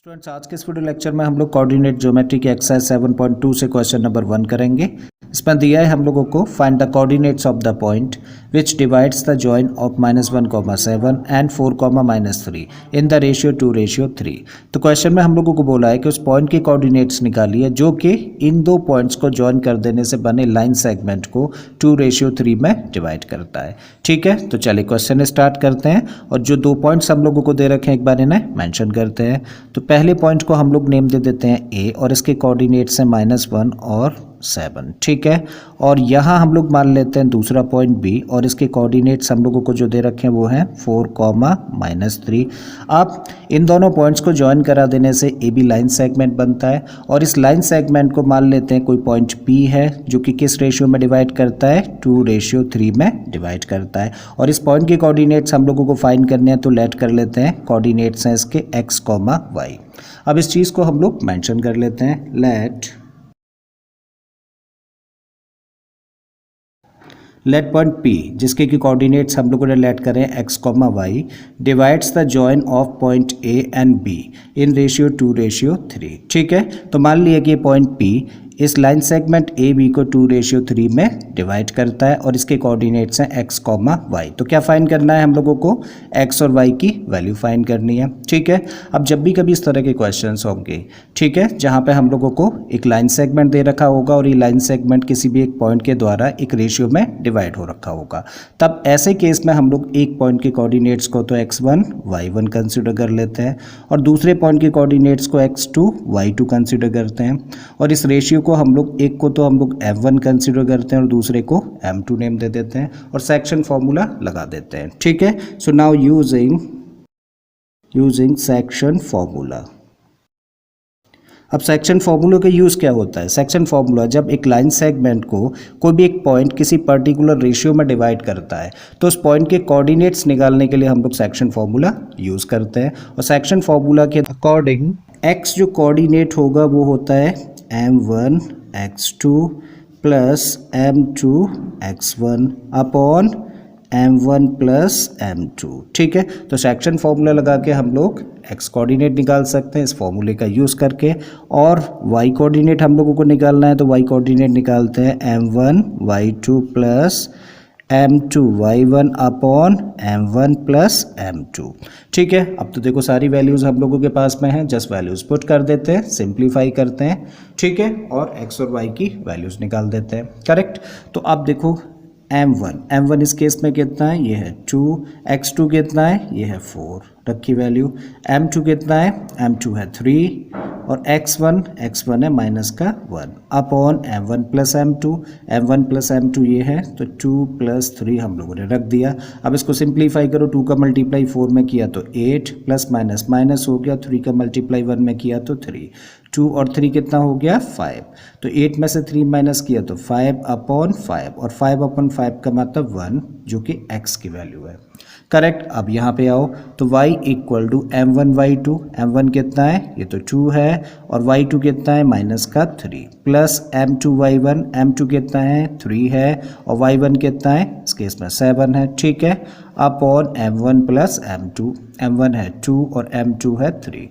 Students, आज के इस वीडियो लेक्चर में हम लोग कोऑर्डिनेट ज्योमेट्री के एक्सरसाइज 7.2 से क्वेश्चन नंबर 1 करेंगे। इसमें दिया है हम लोगों को find the coordinates of the point which divides the join of -1,7 and 4,-3 in the ratio 2:3। तो क्वेश्चन में हम लोगों को बोला है कि उस पॉइंट की कोऑर्डिनेट्स निकालिए जो कि इन दो पॉइंट्स को जॉइन कर देने से बने लाइन सेगमेंट को 2:3 में डिवाइड करता है। ठीक है, तो चलिए क्वेश्चन स्टार्ट करते हैं और जो दो पॉइंट्स हम लोगों को दे रखे हैं एक बार इन्हें मेंशन करते हैं। तो पहले पॉइंट को हम लोग नेम दे देते हैं ए और इसके कोऑर्डिनेट्स हैं -1 और 7। ठीक है, और यहाँ हम लोग मान लेते हैं दूसरा पॉइंट बी और इसके कोऑर्डिनेट्स हम लोगों को जो दे रखे हैं वो हैं 4,-3। अब इन दोनों पॉइंट्स को ज्वाइन करा देने से ए बी लाइन सेगमेंट बनता है और इस लाइन सेगमेंट को मान लेते हैं कोई पॉइंट पी है जो कि किस रेशियो में डिवाइड करता है, 2:3 में डिवाइड करता है। और इस पॉइंट के कोऑर्डिनेट्स हम लोगों को फाइंड करने हैं, तो लेट कर लेते हैं कोऑर्डिनेट्स हैं इसके x, y। अब इस चीज़ को हम लोग मेंशन कर लेते हैं, लेट पॉइंट P जिसके की कोऑर्डिनेट्स हम लोगों ने लेट करें x, y divides the join of point A and B in ratio 2:3। ठीक है, तो मान लिया कि ये पॉइंट P इस लाइन सेगमेंट ए बी को 2:3 में डिवाइड करता है और इसके कोऑर्डिनेट्स हैं x, y। तो क्या फाइंड करना है हम लोगों को, x और y की वैल्यू फाइंड करनी है। ठीक है, अब जब भी कभी इस तरह के क्वेश्चंस होंगे, ठीक है, जहाँ पे हम लोगों को एक लाइन सेगमेंट दे रखा होगा और ये लाइन सेगमेंट किसी भी एक पॉइंट के द्वारा एक रेशियो में डिवाइड हो रखा होगा, तब ऐसे केस में हम लोग एक पॉइंट के कोऑर्डिनेट्स को तो x1, y1 कंसिडर कर लेते हैं और दूसरे पॉइंट के कोऑर्डिनेट्स को x2, y2 कंसिडर करते हैं और इस रेशियो को हम लोग एक को तो हम लोग m1 कंसीडर करते हैं और दूसरे को m2 नेम दे देते हैं और सेक्शन फॉर्मूला लगा देते हैं। ठीक है, so now using section formula. अब सेक्शन फॉर्मूला का यूज़ क्या होता है? सेक्शन फॉर्मूला जब एक लाइन सेगमेंट को कोई भी एक पॉइंट किसी पर्टिकुलर रेशियो में डिवाइड करता है तो उस पॉइंट के कोऑर्डिनेट्स निकालने के लिए हम लोग सेक्शन फॉर्मूला यूज़ करते हैं और सेक्शन फॉर्मूला के अकॉर्डिंग x जो कोऑर्डिनेट होगा वो होता है m1 x2 plus m2 x1 upon m1 plus m2। ठीक है, तो सेक्शन फॉर्मूला लगा के हम लोग x कोऑर्डिनेट निकाल सकते हैं इस फॉर्मूले का यूज़ करके और y कोऑर्डिनेट हम लोगों को निकालना है तो y कोऑर्डिनेट निकालते हैं m1 y2 plus m2 y1 upon m1 plus m2। ठीक है, अब तो देखो सारी वैल्यूज़ हम लोगों के पास में हैं, जस्ट वैल्यूज़ पुट कर देते हैं, सिंप्लीफाई करते हैं। ठीक है, और x और y की वैल्यूज़ निकाल देते हैं। करेक्ट, तो अब देखो m1 इस केस में कितना है, ये है 2, x2 कितना है, ये है 4 रखी वैल्यू, m2 कितना है, m2 है 3 और x1 है माइनस का 1 अपॉन m1 प्लस m2 ये है तो 2 + 3 हम लोगों ने रख दिया। अब इसको सिंप्लीफाई करो, 2 का मल्टीप्लाई 4 में किया तो 8 प्लस माइनस माइनस हो गया, 3 का मल्टीप्लाई 1 में किया तो 3, 2 और 3 कितना हो गया 5, तो 8 में से 3 माइनस किया तो 5 अपॉन 5 और 5 अपॉन 5 का मतलब 1 जो कि x की वैल्यू है। करेक्ट, अब यहाँ पे आओ तो y equal to m1 y2, m1 कितना है, ये तो 2 है और y2 कितना है माइनस का 3 प्लस m2 y1, m2 कितना है 3 है और y1 कितना है इस केस में 7 है। ठीक है, upon m1 plus m2, m1 है 2 और m2 है 3,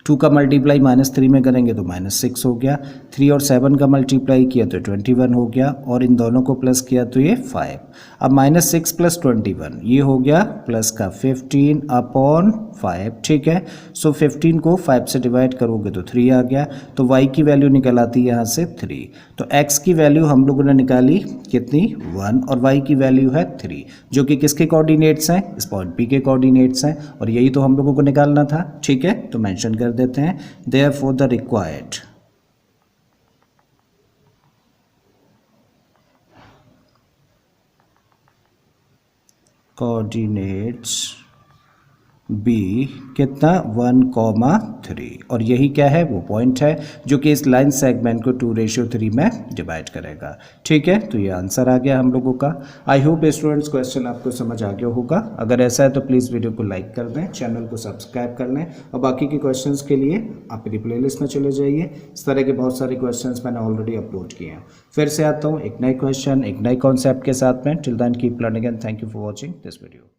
2 का मल्टीप्लाई -3 में करेंगे तो -6 हो गया, 3 और 7 का मल्टीप्लाई किया तो 21 हो गया और इन दोनों को प्लस किया तो ये 5। अब -6 + 21 ये हो गया प्लस का 15 अपॉन 5। ठीक है, सो 15 को 5 से डिवाइड करोगे तो 3 आ गया, तो y की वैल्यू निकल आती है यहाँ से 3। तो x की वैल्यू हम लोगों ने निकाली कितनी 1 और y की वैल्यू है 3 जो कि किसके कोऑर्डिनेट्स हैं, इस पॉइंट P के कोऑर्डिनेट्स हैं और यही तो हम लोगों को निकालना था। ठीक है, तो मेंशन कर देते हैं therefore the required coordinates B कितना 1,3 और यही क्या है, वो पॉइंट है जो कि इस लाइन सेगमेंट को 2:3 में डिवाइड करेगा। ठीक है, तो ये आंसर आ गया हम लोगों का। आई होप स्टूडेंट्स क्वेश्चन आपको समझ आ गया होगा। अगर ऐसा है तो प्लीज़ वीडियो को लाइक कर दें, चैनल को सब्सक्राइब कर लें और बाकी के क्वेश्चंस के लिए आप मेरी प्लेलिस्ट में चले जाइए। इस तरह के बहुत सारे क्वेश्चंस मैंने ऑलरेडी अपलोड किए हैं। फिर से आता हूँ एक नए क्वेश्चन, एक नए कॉन्सेप्ट के साथ में। Till then keep learning and thank you for watching this video.